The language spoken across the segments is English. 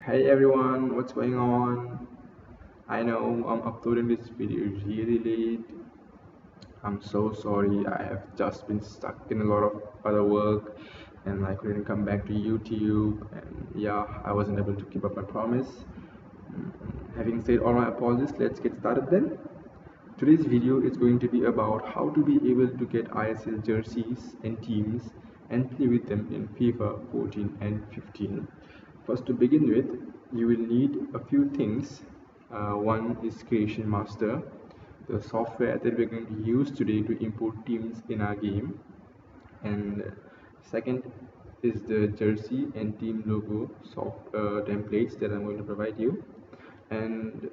Hey everyone, what's going on? I know I'm uploading this video really late. I'm so sorry. I have just been stuck in a lot of other work and I couldn't come back to YouTube. And yeah, I wasn't able to keep up my promise. Having said all my apologies, let's get started then. Today's video is going to be about how to be able to get ISL jerseys and teams and play with them in FIFA 14 and 15. First, to begin with, you will need a few things. One is Creation Master, the software that we're going to use today to import teams in our game. And second is the jersey and team logo soft templates that I'm going to provide you. And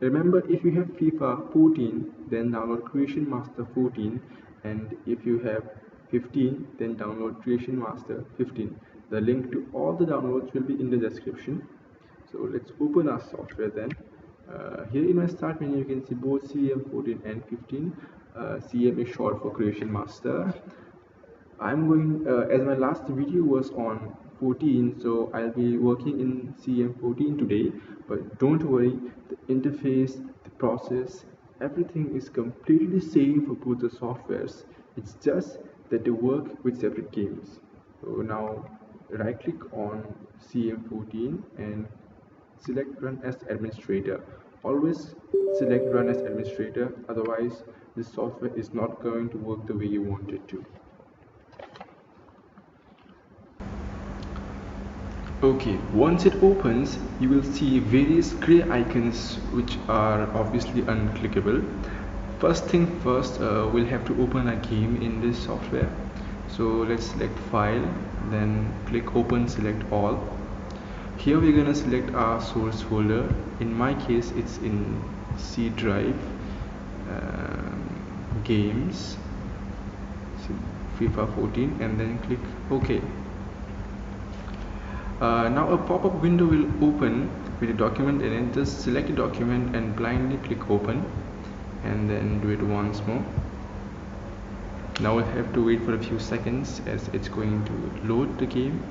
remember, if you have FIFA 14, then download Creation Master 14, and if you have 15, then download Creation Master 15. The link to all the downloads will be in the description. So let's open our software then. Here in my start menu, you can see both CM 14 and 15. CM is short for Creation Master. I'm going, as my last video was on 14, so I'll be working in CM14 today. But don't worry, the interface, the process, everything is completely same for both the softwares. It's just that they work with separate games. So now right click on CM14 and select Run as Administrator. Always select Run as Administrator, otherwise this software is not going to work the way you want it to. Okay, once it opens, you will see various gray icons which are obviously unclickable. First thing first, we'll have to open a game in this software. So let's select File, then click Open, select All. Here we're gonna select our source folder. In my case, it's in C drive, Games, FIFA 14, and then click OK. Now a pop-up window will open with a document in it. Just select a document and blindly click open, and then do it once more. Now we'll have to wait for a few seconds as it's going to load the game,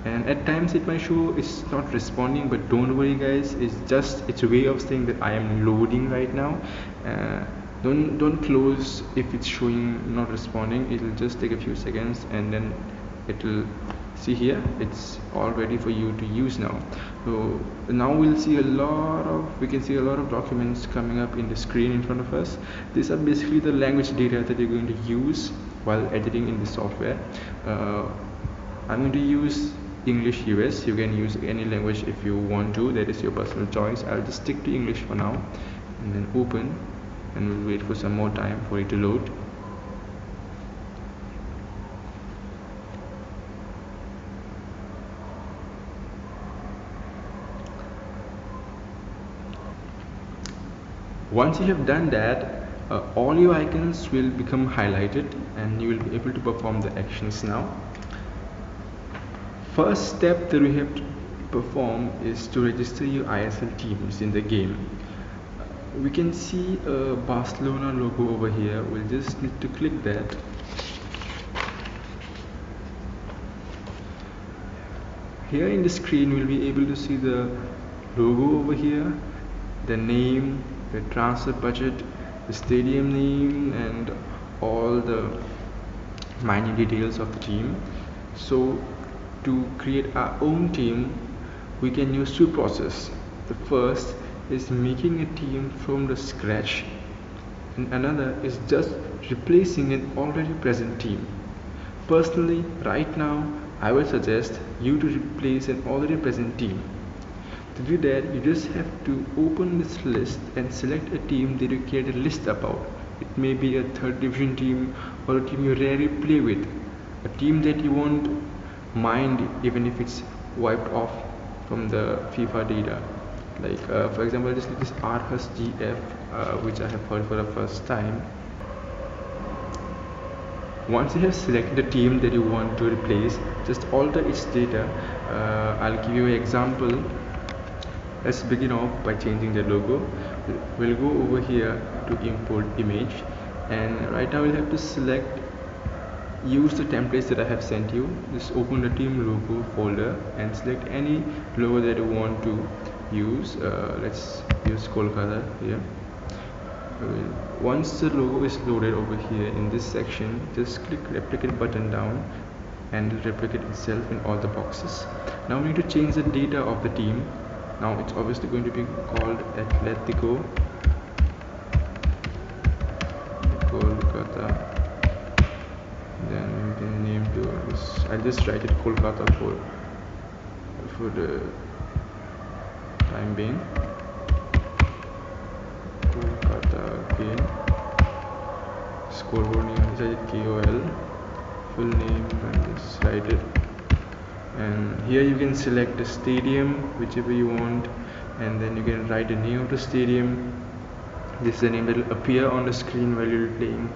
and at times it might show it's not responding, but don't worry guys, it's a way of saying that I am loading right now. Don't close if it's showing not responding. It'll just take a few seconds and then it'll see here it's all ready for you to use now. So now we can see a lot of documents coming up in the screen in front of us. These are basically the language data that you're going to use while editing in the software. I'm going to use English US. You can use any language if you want to, that is your personal choice. I'll just stick to English for now, and then open, and we'll wait for some more time for it to load. Once you have done that, all your icons will become highlighted and you will be able to perform the actions now. First step that we have to perform is to register your ISL teams in the game. We can see a Barcelona logo over here. We'll just need to click that. Here in the screen we'll be able to see the logo over here, the name, the transfer budget, the stadium name, and all the minor details of the team. So to create our own team, we can use two processes. The first is making a team from the scratch, and another is just replacing an already present team. Personally, right now I would suggest you to replace an already present team. To do that, you just have to open this list and select a team that you create a list about. It may be a third division team or a team you rarely play with, a team that you won't mind even if it's wiped off from the FIFA data. Like for example, just this Arhus GF, which I have heard for the first time. Once you have selected the team that you want to replace, just alter its data. I'll give you an example. Let's begin off by changing the logo. We'll go over here to import image, and right now we'll have to select use the templates that I have sent you. Just open the team logo folder and select any logo that you want to use. Let's use Kolkata here. Once the logo is loaded over here in this section, just click replicate button down and it'll replicate itself in all the boxes. Now we need to change the data of the team. Now it's obviously going to be called Atletico Kolkata. Then we can name to this. I'll just write it Kolkata for the time being. Kolkata again. Scoreboard name is KOL. Full name and just write it. And here you can select the stadium, whichever you want, and then you can write the name of the stadium. This is the name that will appear on the screen while you're playing.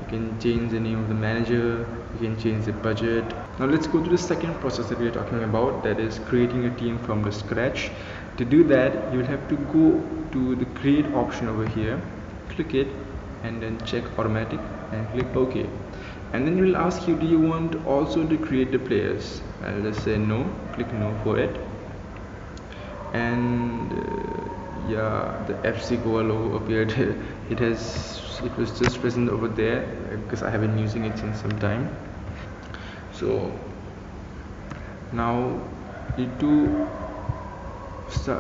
You can change the name of the manager, you can change the budget. Now let's go to the second process that we are talking about, that is creating a team from the scratch. To do that, you will have to go to the create option over here, click it, and then check automatic and click OK. And then it will ask you, do you want also to create the players? I'll just say no, click no for it. And yeah, the FC Goa logo appeared. it was just present over there because I have been using it since some time. So now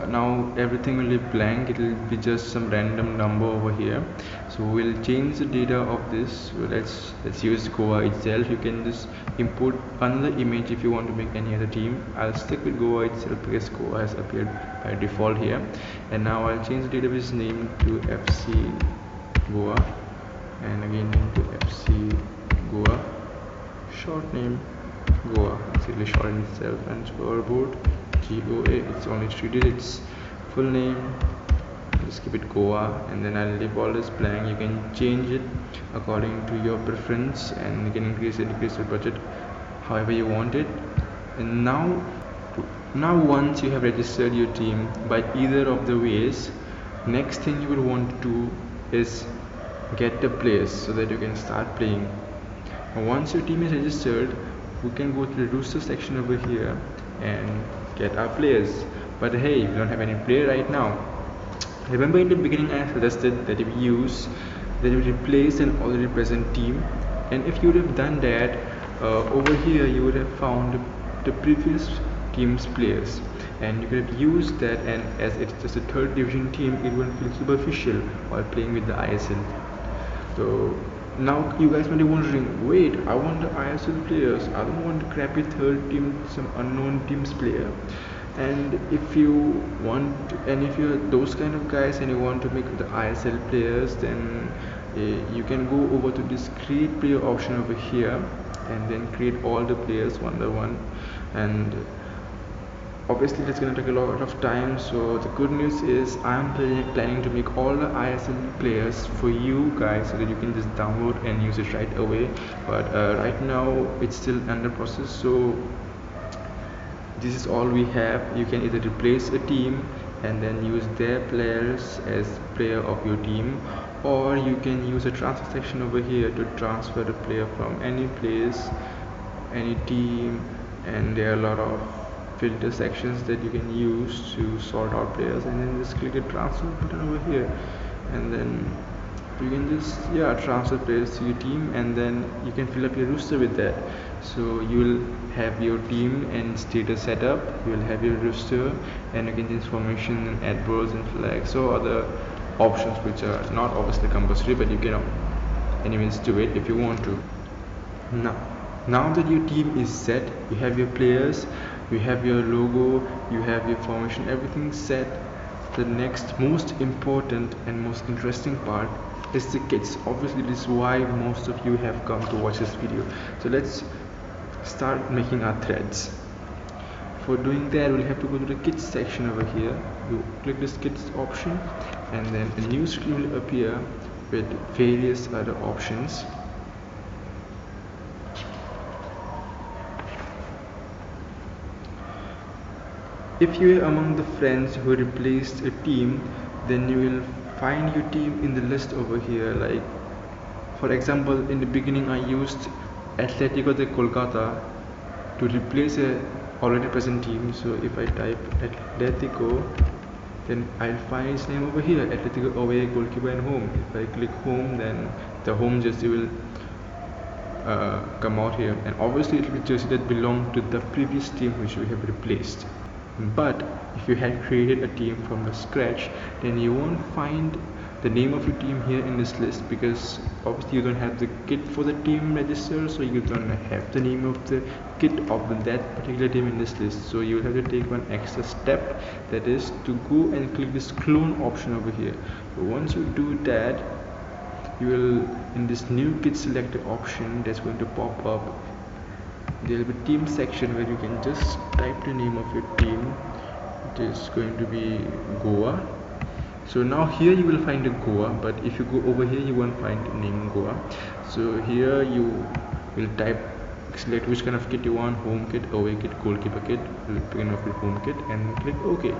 now everything will be blank. It will be just some random number over here. So we'll change the data of this. Let's use Goa itself. You can just import another image if you want to make any other team. I'll stick with Goa itself because Goa has appeared by default here. And now I'll change the database name to FC Goa, and again name to FC Goa, short name Goa. It's really short in itself. And scoreboard GOA, it's only 3 digits. Full name, just keep it Goa, and then I'll leave all this blank. You can change it according to your preference, and you can increase and decrease the budget however you want it. And now once you have registered your team by either of the ways, next thing you will want to do is get the players so that you can start playing. Now, once your team is registered, we can go to the rooster section over here and get our players. But hey, we don't have any player right now. Remember in the beginning I suggested that we replace an already present team, and if you would have done that, over here you would have found the previous team's players, and you could have used that, and as it's just a third division team, it won't feel superficial while playing with the ISL. So now you guys might be wondering, wait, I want the ISL players, I don't want the crappy third team, some unknown team's player. And if you're those kind of guys and you want to make the ISL players, then you can go over to this create player option over here and then create all the players one by one. And obviously it's going to take a lot of time, so the good news is I'm planning to make all the ISL players for you guys so that you can just download and use it right away. But right now it's still under process, so this is all we have. You can either replace a team and then use their players as player of your team, or you can use a transfer section over here to transfer the player from any place, any team, and there are a lot of filter sections that you can use to sort out players, and then just click the transfer button over here, and then you can just transfer players to your team, and then you can fill up your roster with that. So you will have your team and status set up, you will have your roster, and you can change formation and add roles and flags, so other options which are not obviously compulsory, but you can anyways do it if you want to. Now that your team is set, you have your players, you have your logo, you have your formation, everything set. The next most important and most interesting part is the kits. Obviously this is why most of you have come to watch this video. So let's start making our threads. For doing that, we'll have to go to the kits section over here. You click this kits option, and then a new screen will appear with various other options. If you are among the friends who replaced a team, then you will find your team in the list over here. Like for example, in the beginning I used Atletico de Kolkata to replace a already present team. So if I type Atletico, then I'll find its name over here, Atletico away, goalkeeper and home. If I click home, then the home jersey will come out here, and obviously it will be jersey that belong to the previous team which we have replaced. But if you had created a team from the scratch, then you won't find the name of your team here in this list, because obviously you don't have the kit for the team register, so you don't have the name of the kit of that particular team in this list. So you will have to take one extra step, that is to go and click this clone option over here. So once you do that, you will, in this new kit selector option that's going to pop up, there will be team section where you can just type the name of your team. It is going to be Goa. So now here you will find a Goa, but if you go over here you won't find the name Goa. So here you will select which kind of kit you want: home kit, away kit, goalkeeper kit. Begin off with home kit and click OK.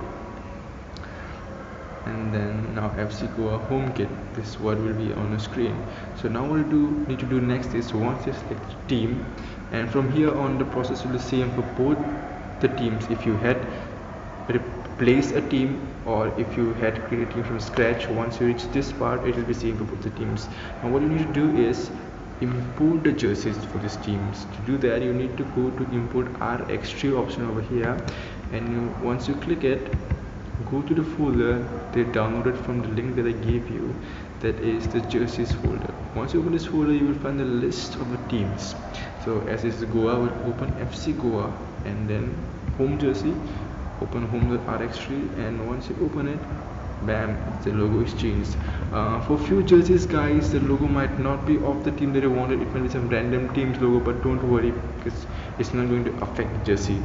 And then now FC Goa home kit, this is what will be on the screen. So now what we need to do next is, once you select the team, and from here on the process will be the same for both the teams. If you had replaced a team or if you had created a team from scratch, once you reach this part it will be same for both the teams. Now what you need to do is import the jerseys for these teams. To do that, you need to go to import RX3 option over here, and once you click it, go to the folder they downloaded from the link that I gave you, that is the jerseys folder. Once you open this folder, you will find the list of the teams. So as is Goa, will open FC Goa, and then home jersey, open home the RX3, and once you open it, bam, the logo is changed. For few jerseys guys, the logo might not be of the team that you wanted. It might be some random team's logo, but don't worry, because it's not going to affect the jersey.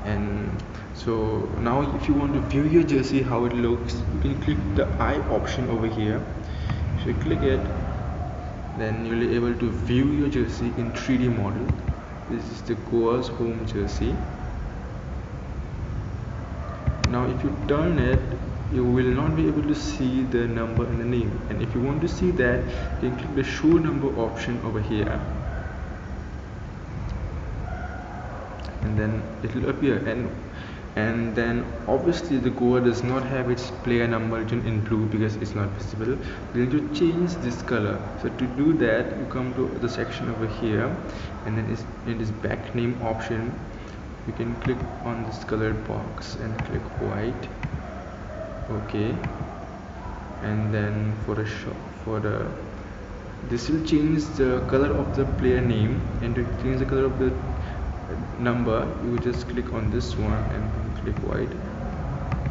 And so now if you want to view your jersey how it looks, you can click the eye option over here. If you click it, then you'll be able to view your jersey in 3D model. This is the Goa's home jersey. Now if you turn it, you will not be able to see the number and the name, and if you want to see that, you can click the show number option over here, and then it will appear. And then obviously the Goa does not have its player number written in blue because it's not visible. We need to change this color. So to do that, you come to the section over here, and then in this back name option, you can click on this colored box and click white. Okay, and then this will change the color of the player name, and to change the color of the number, you just click on this one and click white.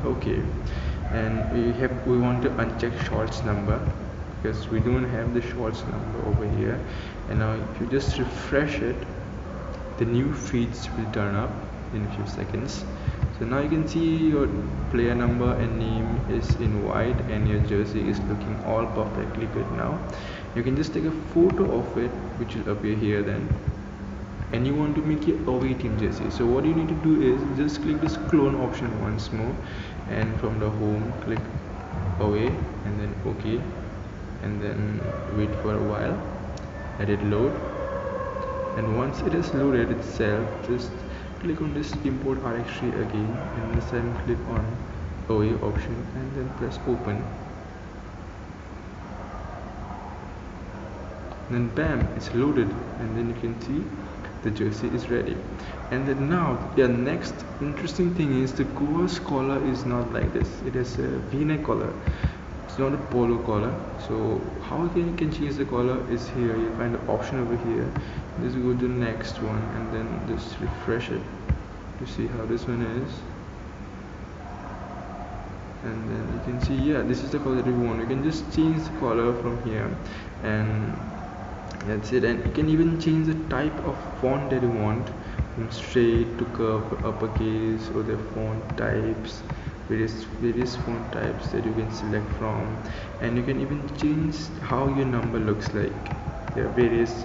Okay, and we want to uncheck shorts number, because we don't have the shorts number over here. And now if you just refresh it, the new feeds will turn up in a few seconds. So now you can see your player number and name is in white, and your jersey is looking all perfectly good. Now you can just take a photo of it, which will appear here then, and you want to make your away team jersey. So what you need to do is just click this clone option once more, and from the home click away, and then OK, and then wait for a while, let it load. And once it is loaded itself, just click on this import RX3 again, and this time click on away option and then press open. And then bam, it's loaded, and then you can see the jersey is ready. And then now the next interesting thing is the Goa's collar is not like this. It is a V-neck collar. It's not a polo collar. So how you can change the collar is here. You find the option over here. Just go to the next one and then just refresh it to see how this one is. And then you can see, yeah, this is the color that you want. You can just change the color from here, and that's it. And you can even change the type of font that you want, from straight to curve, uppercase, or the font types, various font types that you can select from. And you can even change how your number looks like. There are various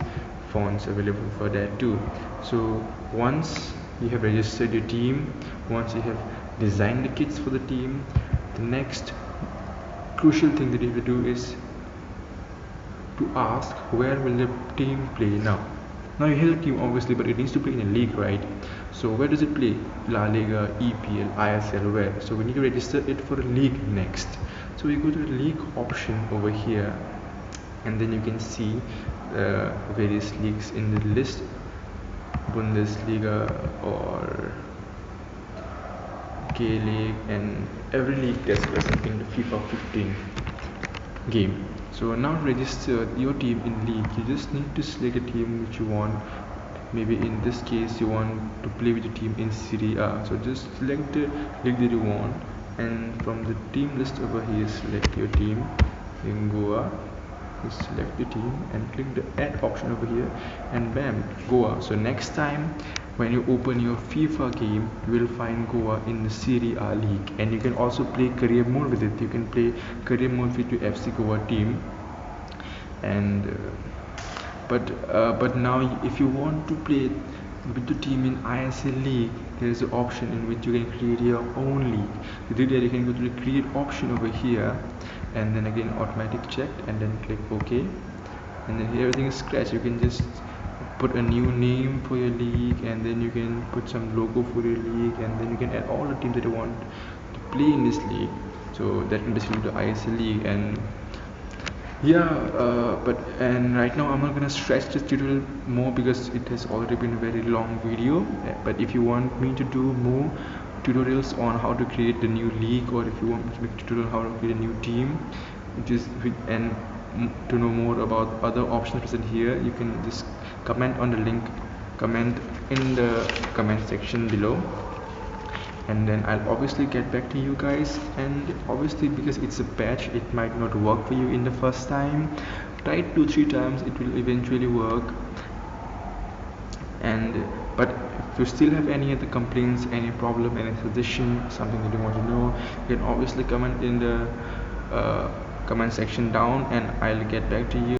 fonts available for that too. So once you have registered your team, once you have designed the kits for the team, the next crucial thing that you have to do is to ask where will the team play now. Now you have a team obviously, but it needs to play in a league, right? So where does it play? La Liga, EPL, ISL, where? So we need to register it for a league next. So we go to the league option over here, and then you can see the various leagues in the list: Bundesliga or K League, and every league that's present in the FIFA 15 game. So now to register your team in league, you just need to select a team which you want. Maybe in this case you want to play with your team in Serie A, so just select the league that you want, and from the team list over here select your team in Goa. You select the team and click the add option over here, and bam, Goa. So next time when you open your FIFA game, you will find Goa in the Serie A league, and you can also play career mode with it. You can play career mode with your FC Goa team, and but now if you want to play with the team in ISL league, there is an option in which you can create your own league. To do that, you can go to the create option over here, and then again automatic checked, and then click OK, and then here everything is scratched. You can just put a new name for your league, and then you can put some logo for your league, and then you can add all the teams that you want to play in this league. So that can basically be the ISL league. And yeah, and right now I'm not gonna stretch this tutorial more because it has already been a very long video. But if you want me to do more tutorials on how to create the new league, or if you want me to make a tutorial how to create a new team, and to know more about other options present here, you can just comment on the link, comment in the comment section below, and then I'll obviously get back to you guys. And obviously, because it's a patch, it might not work for you in the first time. Try it 2-3 times, it will eventually work. And but if you still have any other complaints, any problem, any suggestion, something that you want to know, you can obviously comment in the comment section down, and I'll get back to you.